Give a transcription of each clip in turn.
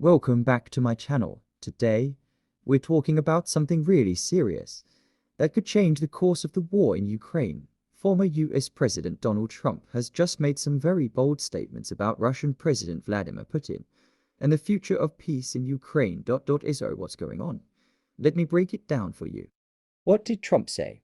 Welcome back to my channel. Today, we're talking about something really serious that could change the course of the war in Ukraine. Former US President Donald Trump has just made some very bold statements about Russian President Vladimir Putin and the future of peace in Ukraine. So what's going on? Let me break it down for you. What did Trump say?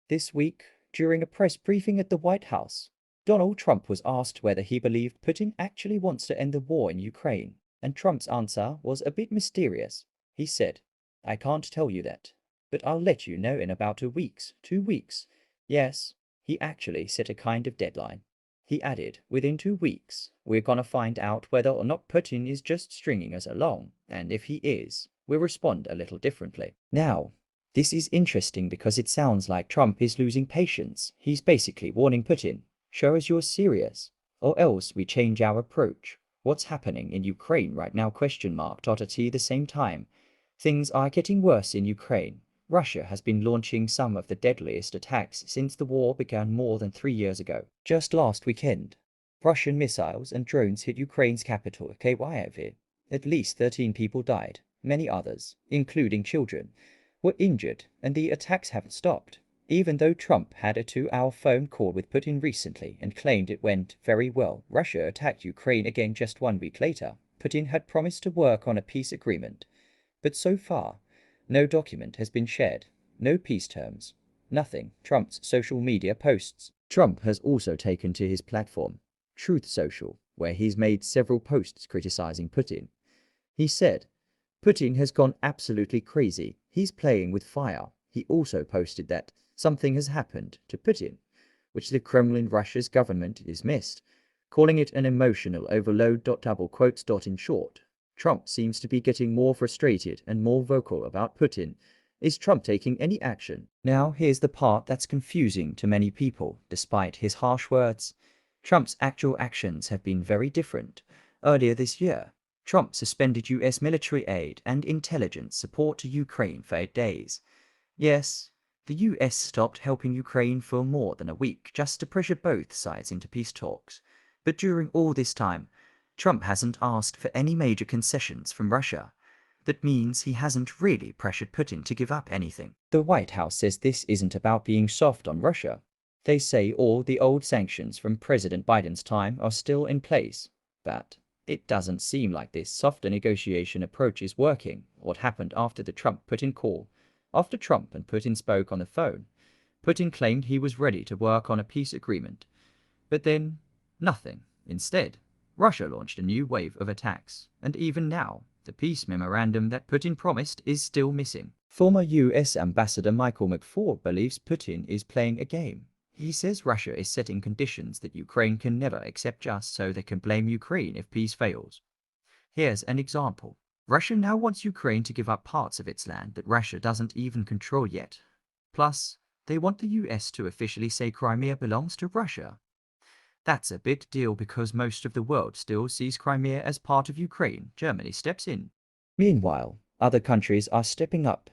This week, during a press briefing at the White House, Donald Trump was asked whether he believed Putin actually wants to end the war in Ukraine. And Trump's answer was a bit mysterious. He said, "I can't tell you that, but I'll let you know in about 2 weeks. 2 weeks. Yes, he actually set a kind of deadline. He added, within 2 weeks, we're gonna find out whether or not Putin is just stringing us along, and if he is, we'll respond a little differently." Now, this is interesting because it sounds like Trump is losing patience. He's basically warning Putin, show us you're serious, or else we change our approach. What's happening in Ukraine right now? At the same time, things are getting worse in Ukraine. Russia has been launching some of the deadliest attacks since the war began more than 3 years ago. Just last weekend, Russian missiles and drones hit Ukraine's capital, Kyiv. At least 13 people died. Many others, including children, were injured, and the attacks haven't stopped. Even though Trump had a 2-hour phone call with Putin recently and claimed it went very well, Russia attacked Ukraine again just 1 week later. Putin had promised to work on a peace agreement. But so far, no document has been shared, no peace terms, nothing. Trump's social media posts. Trump has also taken to his platform, Truth Social, where he's made several posts criticizing Putin. He said, "Putin has gone absolutely crazy. He's playing with fire." He also posted that something has happened to Putin, which the Kremlin Russia's government dismissed, calling it an emotional overload. In short, Trump seems to be getting more frustrated and more vocal about Putin. Is Trump taking any action? Now here's the part that's confusing to many people. Despite his harsh words, Trump's actual actions have been very different. Earlier this year, Trump suspended US military aid and intelligence support to Ukraine for 8 days. Yes, the US stopped helping Ukraine for more than a week just to pressure both sides into peace talks. But during all this time, Trump hasn't asked for any major concessions from Russia. That means he hasn't really pressured Putin to give up anything. The White House says this isn't about being soft on Russia. They say all the old sanctions from President Biden's time are still in place. But it doesn't seem like this softer negotiation approach is working. What happened after the Trump-Putin call? After Trump and Putin spoke on the phone, Putin claimed he was ready to work on a peace agreement. But then, nothing. Instead, Russia launched a new wave of attacks, and even now, the peace memorandum that Putin promised is still missing. Former US Ambassador Michael McFaul believes Putin is playing a game. He says Russia is setting conditions that Ukraine can never accept just so they can blame Ukraine if peace fails. Here's an example. Russia now wants Ukraine to give up parts of its land that Russia doesn't even control yet. Plus, they want the US to officially say Crimea belongs to Russia. That's a big deal because most of the world still sees Crimea as part of Ukraine. Germany steps in. Meanwhile, other countries are stepping up.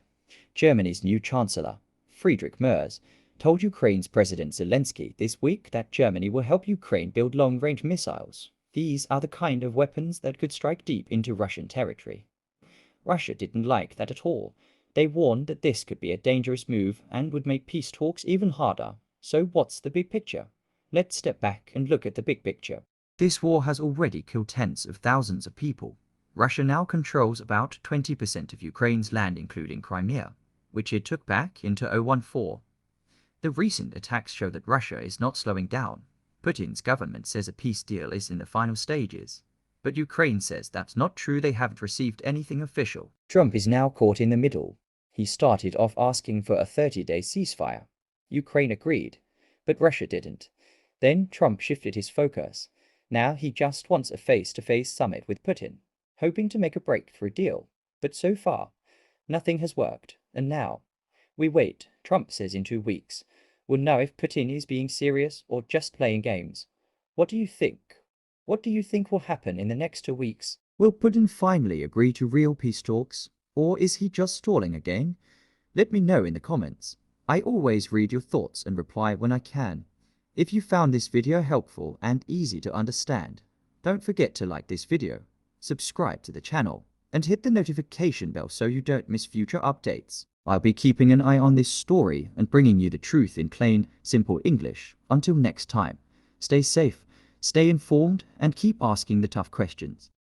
Germany's new Chancellor, Friedrich Merz, told Ukraine's President Zelensky this week that Germany will help Ukraine build long-range missiles. These are the kind of weapons that could strike deep into Russian territory. Russia didn't like that at all. They warned that this could be a dangerous move and would make peace talks even harder. So what's the big picture? Let's step back and look at the big picture. This war has already killed tens of thousands of people. Russia now controls about 20% of Ukraine's land, including Crimea, which it took back in 2014. The recent attacks show that Russia is not slowing down. Putin's government says a peace deal is in the final stages. But Ukraine says that's not true. They haven't received anything official. Trump is now caught in the middle. He started off asking for a 30-day ceasefire. Ukraine agreed, but Russia didn't. Then Trump shifted his focus. Now he just wants a face-to-face summit with Putin, hoping to make a breakthrough deal. But so far, nothing has worked. And now, we wait. Trump says in 2 weeks. We'll know if Putin is being serious or just playing games. What do you think? What do you think will happen in the next 2 weeks? Will Putin finally agree to real peace talks? Or is he just stalling again? Let me know in the comments. I always read your thoughts and reply when I can. If you found this video helpful and easy to understand, don't forget to like this video, subscribe to the channel, and hit the notification bell so you don't miss future updates. I'll be keeping an eye on this story and bringing you the truth in plain, simple English. Until next time, stay safe, stay informed, and keep asking the tough questions.